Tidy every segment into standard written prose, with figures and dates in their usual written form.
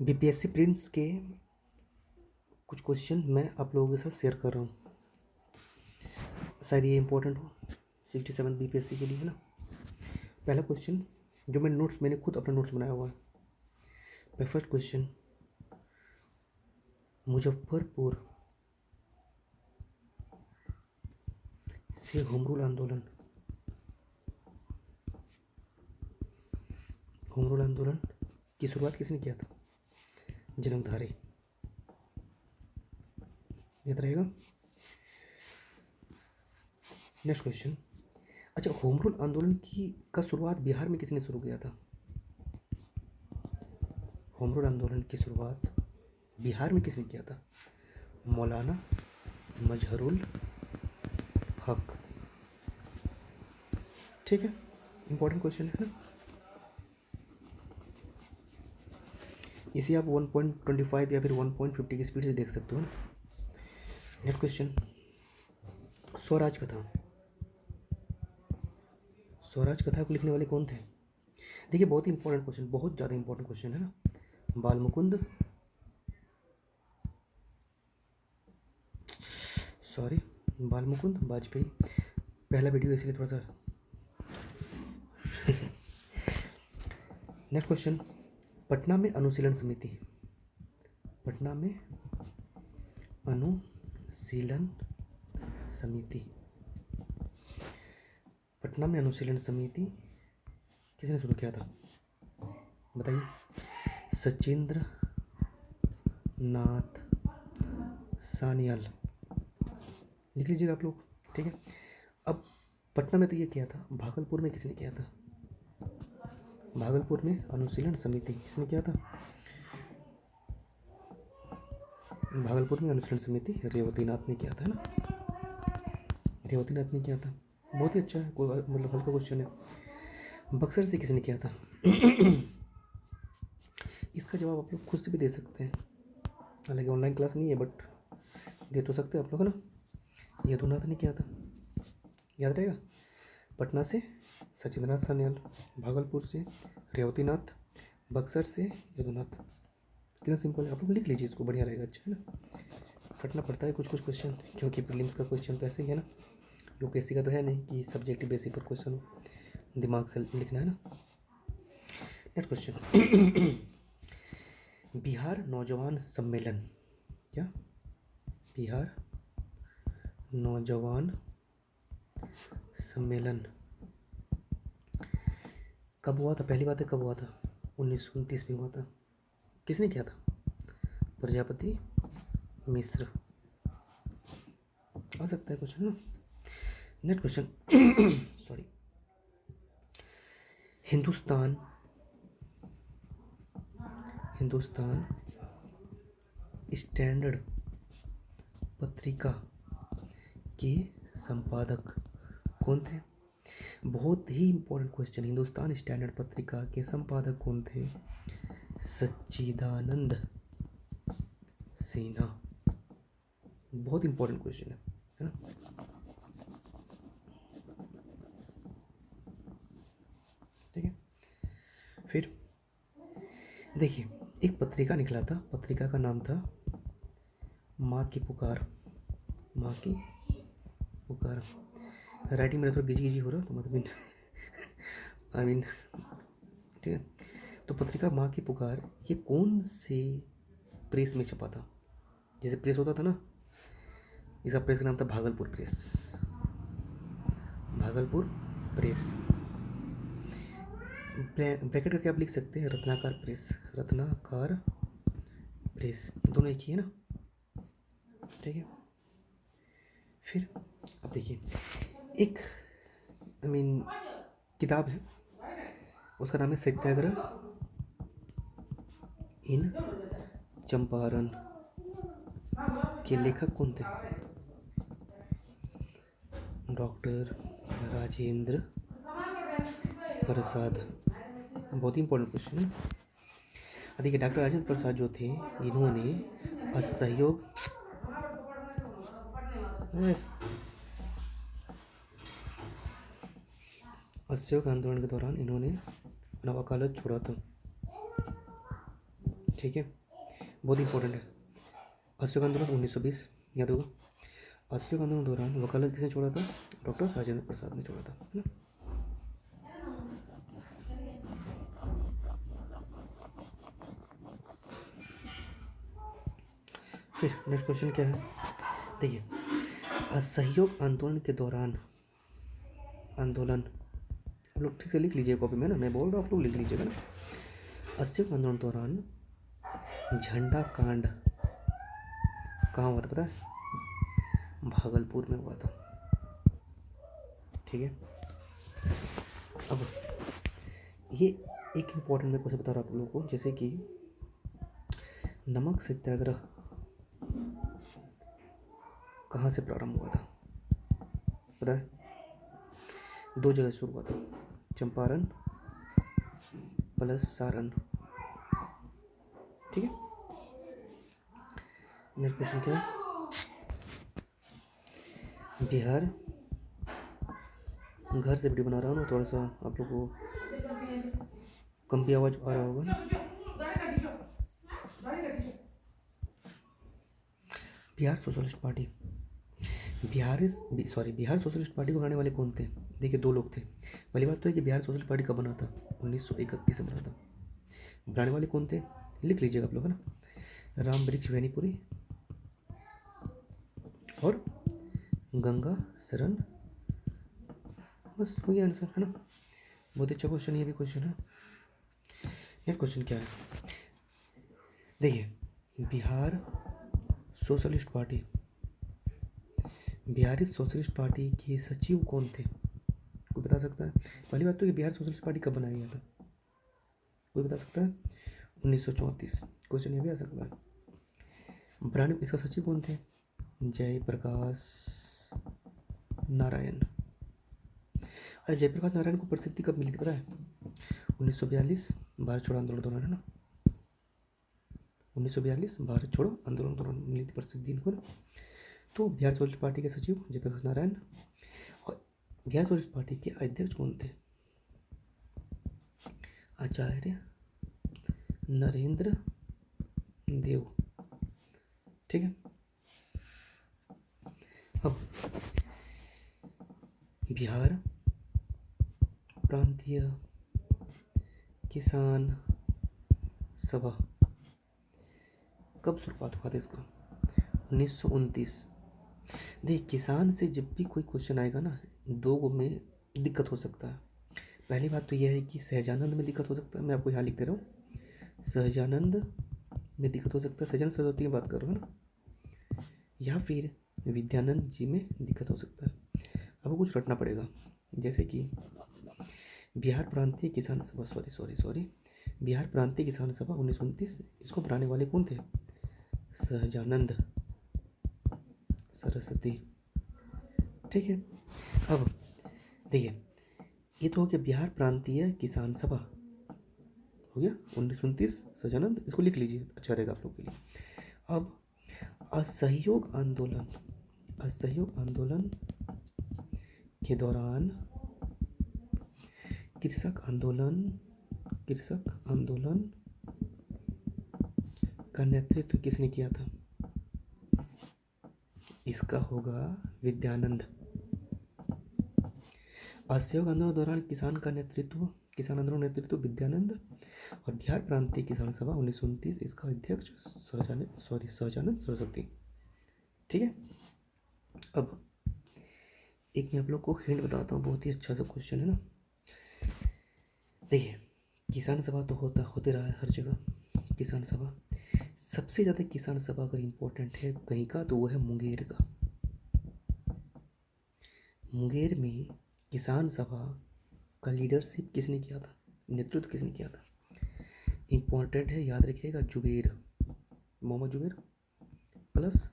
BPSC prints के कुछ question मैं आप लोगों के साथ शेयर कर रहा हूँ, शायद ये इम्पोर्टेंट हो 67 बीपीएससी के लिए, है ना। पहला क्वेश्चन जो मैंने खुद अपना नोट्स बनाया हुआ है। फर्स्ट क्वेश्चन, मुजफ्फरपुर से होम रूल आंदोलन की शुरुआत किसने किया था? जन्मधारी, याद रहेगा। नेक्स्ट क्वेश्चन, अच्छा, होम रूल आंदोलन का शुरुआत बिहार में किसने शुरू किया था? होम रूल आंदोलन की शुरुआत बिहार में किसने किया था? मौलाना मजहरुल हक। ठीक है, इंपॉर्टेंट क्वेश्चन है ना। इसे आप 1.25 या फिर 1.50 की स्पीड से देख सकते हो ना। नेक्स्ट क्वेश्चन, स्वराज कथा को लिखने वाले कौन थे? देखिए, बहुत ही इंपॉर्टेंट क्वेश्चन, बहुत ज़्यादा इंपॉर्टेंट क्वेश्चन है ना। बालमुकुंद वाजपेयी। पहला वीडियो इसलिए थोड़ा सा। नेक्स्ट क्वेश्चन, पटना में अनुशीलन समिति किसने शुरू किया था? बताइए। सचिंद्र नाथ सान्याल, लिख लीजिएगा आप लोग, ठीक है। अब पटना में तो ये किया था, भागलपुर में किसने किया था? भागलपुर में अनुशीलन समिति किसने किया था? भागलपुर में अनुशीलन समिति रेवतीनाथ ने किया था ना। रेवतीनाथ ने किया था, बहुत ही अच्छा है, कोई मतलब हल्का क्वेश्चन है। बक्सर से किसने किया था? इसका जवाब आप लोग खुद से भी दे सकते हैं, हालांकि ऑनलाइन क्लास नहीं है, बट दे तो सकते हैं आप लोग, है ना। यदुनाथ ने किया था, याद रहेगा। पटना से सचिंद्रनाथ सान्याल, भागलपुर से रेवतीनाथ, बक्सर से यदुनाथ। कितना सिंपल है, आप लोग लिख लीजिए इसको, बढ़िया रहेगा, अच्छा है ना। फटना पड़ता है कुछ क्वेश्चन, क्योंकि प्रीलिम्स का क्वेश्चन तो ऐसे ही है ना। यूपीएससी का तो है नहीं कि सब्जेक्टिव बेसिस पर क्वेश्चन हो, दिमाग से लिखना है ना। नेक्स्ट क्वेश्चन, बिहार नौजवान सम्मेलन, क्या बिहार नौजवान सम्मेलन कब हुआ था? पहली बात है, कब हुआ था? 1929 में हुआ था। किसने किया था? प्रजापति मिश्र। आ सकता है क्वेश्चन ना। Next question, sorry, Hindustan standard पत्रिका के संपादक कौन थे? बहुत ही इंपॉर्टेंट क्वेश्चन, हिंदुस्तान स्टैंडर्ड पत्रिका के संपादक कौन थे? सच्चिदानंद सिन्हा। बहुत इंपॉर्टेंट क्वेश्चन है ना। ठीक है, फिर देखिए, एक पत्रिका निकला था, पत्रिका का नाम था माँ की पुकार। राइटिंग मेरा थोड़ा गिजी हो रहा, तो मतलब आई मीन ठीक है। तो पत्रिका माँ की पुकार ये कौन से प्रेस में छपा था? जैसे प्रेस होता था ना, इसका प्रेस का नाम था भागलपुर प्रेस। ब्रैकेट करके आप लिख सकते हैं रत्नाकर प्रेस, दोनों एक ही है ना। ठीक है, फिर अब देखिए, एक किताब है, उसका नाम है सत्याग्रह इन चंपारण। के लेखक कौन थे? डॉक्टर राजेंद्र प्रसाद। बहुत ही इंपॉर्टेंट क्वेश्चन है। देखिए, डॉक्टर राजेंद्र प्रसाद जो थे, इन्होंने असहयोग आंदोलन के दौरान इन्होंने अपना वकालत छोड़ा था। ठीक है, बहुत इंपॉर्टेंट है। असहयोग आंदोलन 1920 याद होगा। असहयोग आंदोलन के दौरान वकालत किसने छोड़ा था? डॉक्टर राजेंद्र प्रसाद ने छोड़ा था, है ना। फिर नेक्स्ट क्वेश्चन क्या है, देखिए, असहयोग आंदोलन के दौरान आंदोलन, आप लोग ठीक से लिख लीजिए कॉपी में ना, मैं बोल रहा हूँ आप लोग लिख लीजिएगा ना। असहयोग आंदोलन के दौरान झंडा कांड कहाँ हुआ था पता है? भागलपुर में हुआ था, ठीक है। अब ये एक इम्पॉर्टेंट मैं क्वेश्चन बता रहा हूँ आप लोगों को, जैसे कि नमक सत्याग्रह कहाँ से प्रारंभ हुआ था पता है? 2 जगह शुरू हुआ था, चंपारण प्लस सारण, ठीक है। नेक्स्ट क्वेश्चन क्या है, बिहार, घर से वीडियो बना रहा हूँ ना, थोड़ा सा आप लोग को कम भी आवाज़ आ रहा होगा। Bihar socialist party, Bihar socialist party को बनाने वाले कौन थे? देखिए 2 लोग थे। पहली बात तो है कि बिहार सोशलिस्ट पार्टी कब बना था? 1931 में बना था। बनाने वाले कौन थे? लिख लीजिएगा आप लोग, है ना। राम वृक्ष वैनीपुरी और गंगा शरण, बस हो गया आंसर, है ना। बहुत अच्छा क्वेश्चन, ये भी क्वेश्चन है। नेक्स्ट क्वेश्चन क्या है, देखिए, बिहार सोशलिस्ट पार्टी के सचिव कौन थे? कोई बता सकता है? पहली बात तो कि बिहार सोशलिस्ट पार्टी कब बनाया गया था, कोई बता सकता है? 1934, क्वेश्चन ये भी आ सकता है। बनाने इसका सचिव कौन थे? जयप्रकाश नारायण। अरे जयप्रकाश नारायण को प्रसिद्धि कब मिली थी पता है? 1942 भारत छोड़ो आंदोलन दौरान, है ना। 1942 भारत छोड़ो आंदोलन दौरान मिली थी प्रसिद्धि इनको ना। तो बिहार सोशलिस्ट पार्टी के सचिव जयप्रकाश नारायण, और बिहार सोशलिस्ट पार्टी के अध्यक्ष कौन थे? आचार्य नरेंद्र देव, ठीक है। अब बिहार प्रांतीय किसान सभा कब शुरुआत हुआ था इसका? 1929। देखिए, किसान से जब भी कोई क्वेश्चन आएगा ना, 2 में दिक्कत हो सकता है। पहली बात तो यह है कि सहजानंद में दिक्कत हो सकता है, मैं आपको यहाँ लिख दे रहा हूँ, सहजानंद में दिक्कत हो सकता है, सहजानंद सरस्वती की बात कर रहा हूँ, है ना। या फिर विद्यानंद जी में दिक्कत हो सकता है। आपको कुछ रटना पड़ेगा, जैसे कि बिहार प्रांतीय किसान सभा, सॉरी बिहार प्रांतीय किसान सभा 1929, इसको बनाने वाले कौन थे? सहजानंद सरस्वती, ठीक है। अब देखिए, ये तो हो गया बिहार प्रांतीय किसान सभा, हो गया 1929 सहजानंद, इसको लिख लीजिए, अच्छा रहेगा आप लोग के लिए। अब असहयोग आंदोलन के दौरान कृषक आंदोलन का नेतृत्व किसने किया था? इसका होगा विद्यानंद। असहयोग आंदोलन के दौरान किसान आंदोलन नेतृत्व विद्यानंद, और बिहार प्रांतीय किसान सभा 1929, इसका अध्यक्ष सहजानंद सरस्वती, ठीक है। अब एक मैं आप लोग को हिंट बताता हूँ, बहुत ही अच्छा सा क्वेश्चन है ना। देखिए, किसान सभा तो होते रहा है हर जगह किसान सभा। सबसे ज़्यादा किसान सभा अगर इम्पोर्टेंट है कहीं का, तो वो है मुंगेर का। मुंगेर में किसान सभा का लीडरशिप किसने किया था, नेतृत्व किसने किया था? इम्पोर्टेंट है, याद रखिएगा, मोहम्मद जुबेर प्लस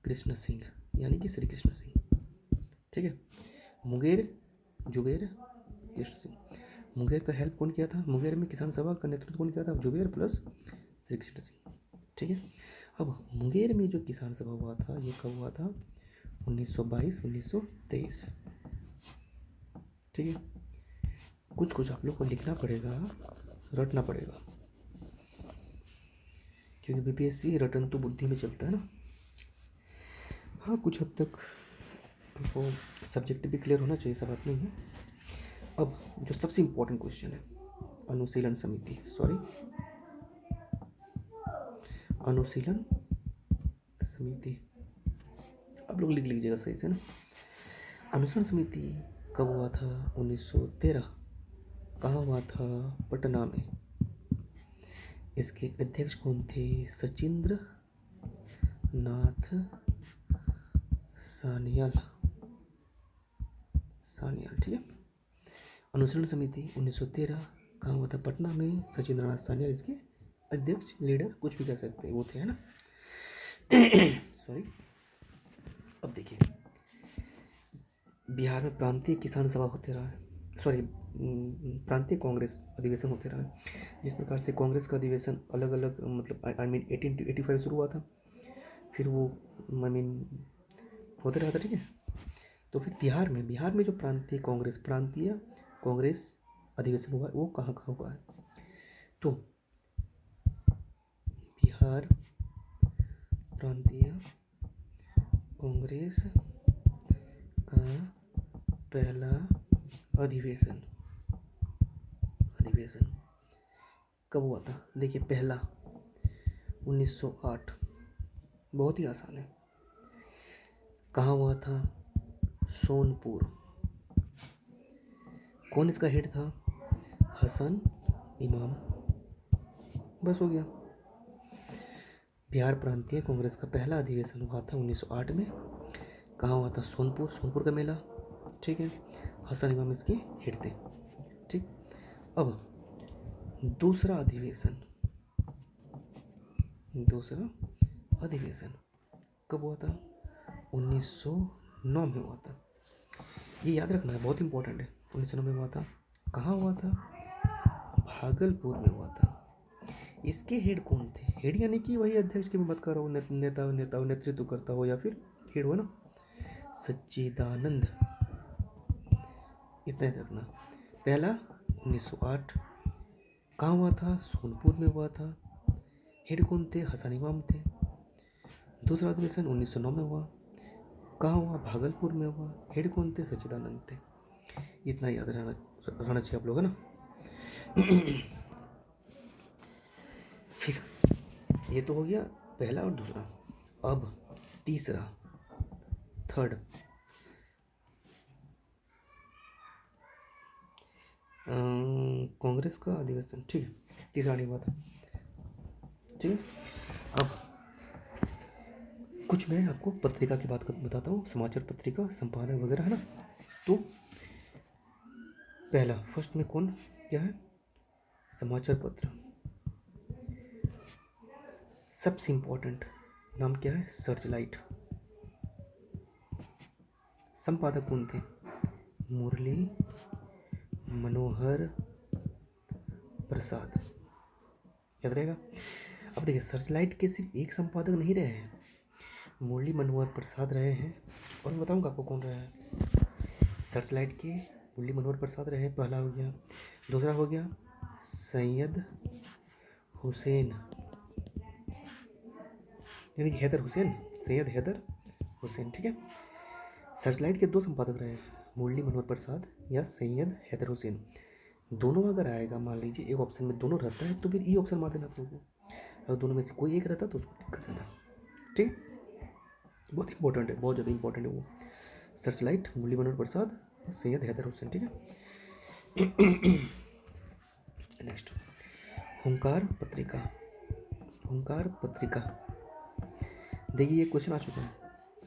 कृष्ण सिंह, यानी कि श्री कृष्ण सिंह, ठीक है। मुंगेर, जुबेर, कृष्ण सिंह। मुंगेर का हेल्प कौन किया था? मुंगेर में किसान सभा का नेतृत्व कौन किया था? जुबेर प्लस श्री कृष्ण सिंह, ठीक है। अब मुंगेर में जो किसान सभा हुआ था, ये कब हुआ था? 1922 1923, ठीक है। कुछ आप लोग को लिखना पड़ेगा, रटना पड़ेगा। क्योंकि बीपीएससी रटन तो बुद्धि में चलता है ना। हाँ, कुछ हद तक आपको सब्जेक्ट भी क्लियर होना चाहिए, सब बात नहीं है। अब जो सबसे इम्पोर्टेंट क्वेश्चन है, अनुशीलन समिति, अनुशीलन समिति, आप लोग लिख लीजिएगा सही से ना। अनुशीलन समिति कब हुआ था? 1913। कहाँ हुआ था? पटना में। इसके अध्यक्ष कौन थे? सचिंद्र नाथ सान्याल, ठीक है। अनुशीलन समिति 1913 कहाँ हुआ था? पटना में। सचिंद्र नाथ सान्याल इसके अध्यक्ष, लीडर, कुछ भी कह सकते हैं, वो थे, है ना। सॉरी। अब देखिए, बिहार में प्रांतीय किसान सभा होते रहा है, प्रांतीय कांग्रेस अधिवेशन होते रहा है। जिस प्रकार से कांग्रेस का अधिवेशन अलग अलग, मतलब आई मीन 1885 शुरू हुआ था, फिर वो आई मीन होते रहा था, ठीक है। तो फिर बिहार में जो प्रांतीय कांग्रेस अधिवेशन हुआ है, वो कहाँ हुआ है? तो बिहार प्रांतीय कांग्रेस का पहला अधिवेशन कब हुआ था? देखिए, पहला 1908, बहुत ही आसान है। कहाँ हुआ था? सोनपुर। कौन इसका हेड था? हसन इमाम। बस हो गया। बिहार प्रांतीय कांग्रेस का पहला अधिवेशन हुआ था 1908 में। कहाँ हुआ था? सोनपुर का मेला, ठीक है। हसन इमाम इसके हेड थे, ठीक। अब दूसरा अधिवेशन कब हुआ था? 1909 में हुआ था। ये याद रखना है, बहुत इंपॉर्टेंट है। 1909 में हुआ था। कहाँ हुआ था? भागलपुर में हुआ था। इसके हेड कौन थे? हेड यानी कि वही अध्यक्ष की मैं बात कर रहा हूँ, नेता नेतृत्व करता हो, या फिर हेड हो ना, सच्चिदानंद। इतना याद रखना। पहला 1908, कहाँ हुआ था? सोनपुर में हुआ था। हेड कौन थे? हसन इमाम थे। दूसरा अधिवेशन 1909 में हुआ। कहाँ हुआ? भागलपुर में हुआ। हेड कौन थे? सच्चिदानंद थे। इतना याद रहना चाहिए आप लोग, है ना। फिर ये तो हो गया पहला और दूसरा। अब तीसरा, थर्ड, कांग्रेस का अधिवेशन, ठीक है। तीसरा नहीं हुआ था, ठीक है। अब कुछ मैं आपको पत्रिका की बात बताता हूँ, समाचार पत्रिका, संपादक वगैरह, है ना। तो पहला, फर्स्ट में कौन क्या है? समाचार पत्र। सबसे इम्पोर्टेंट नाम क्या है? सर्चलाइट। संपादक कौन थे? मुरली मनोहर प्रसाद, याद रहेगा। अब देखिए, सर्चलाइट के सिर्फ एक संपादक नहीं रहे हैं, मुरली मनोहर प्रसाद रहे हैं, और मैं बताऊंगा आपको कौन रहा है। सर्चलाइट के मुरली मनोहर प्रसाद रहे, पहला हो गया। दूसरा हो गया सैयद हुसैन, यानी कि सैयद हैदर हुसैन, ठीक है। सर्चलाइट के दो संपादक रहे, मुरली मनोहर प्रसाद या सैयद हैदर हुसैन। दोनों अगर आएगा, मान लीजिए एक ऑप्शन में दोनों रहता है, तो फिर ई ऑप्शन मार देना आप लोगों को। अगर दोनों में से कोई एक रहता तो उसको टिक कर देना, ठीक। बहुत इंपॉर्टेंट है, बहुत ज़्यादा इंपॉर्टेंट है वो। सर्चलाइट, मुरली मनोहर प्रसाद और सैयद हैदर हुसैन, ठीक है। नेक्स्ट, हुंकार पत्रिका। देखिए, ये क्वेश्चन आ चुका है,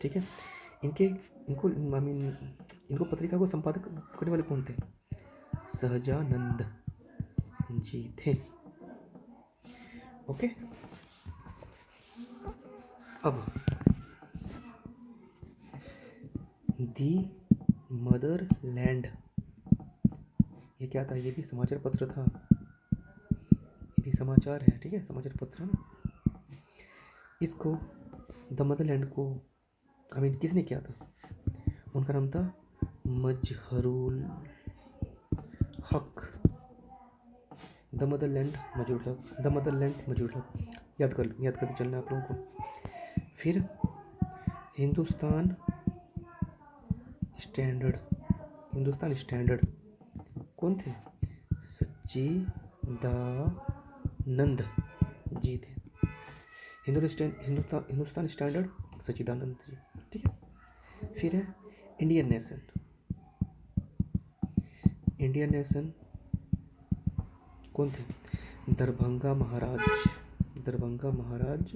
ठीक है। इनको पत्रिका को संपादक करने वाले कौन थे? सहजानंद जी थे, ओके। अब दी मदरलैंड, ये क्या था? ये भी समाचार पत्र था, ये भी समाचार है, ठीक है, समाचार पत्र है ना। इसको द मदरलैंड को किसने किया था? उनका नाम था मजहरुल हक, द मदरलैंड मजरूलक, द मदरलैंड मजरूलक, याद करते चलना आप लोगों को। फिर हिंदुस्तान स्टैंडर्ड, हिंदुस्तान स्टैंडर्ड कौन थे? सच्चिदानंद जी थे। हिंदुस्तान स्टैंडर्ड सच्चिदानंद जी, ठीक है। फिर है इंडियन नेशन, इंडियन नेशन कौन थे? दरभंगा महाराज, दरभंगा महाराज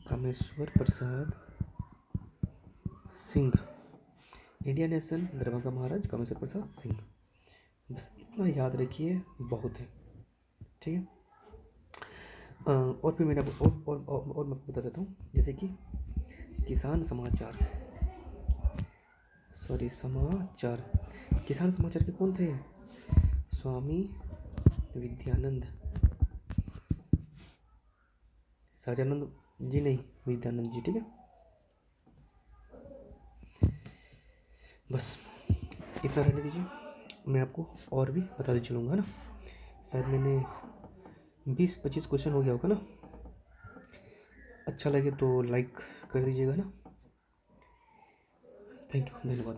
कामेश्वर प्रसाद सिंह। इंडियन नेशन दरभंगा महाराज कामेश्वर प्रसाद सिंह। बस इतना याद रखिए, बहुत है, ठीक है। और फिर मैंने और मैं बता देता हूँ, जैसे कि किसान समाचार, किसान समाचार के कौन थे? स्वामी विद्यानंद, सहजानंद जी नहीं, विद्यानंद जी, ठीक है। बस इतना रहने दीजिए, मैं आपको और भी बताते चलूँगा ना। शायद मैंने 20-25 क्वेश्चन हो गया होगा ना। अच्छा लगे तो लाइक कर दीजिएगा ना। थैंक यू, धन्यवाद।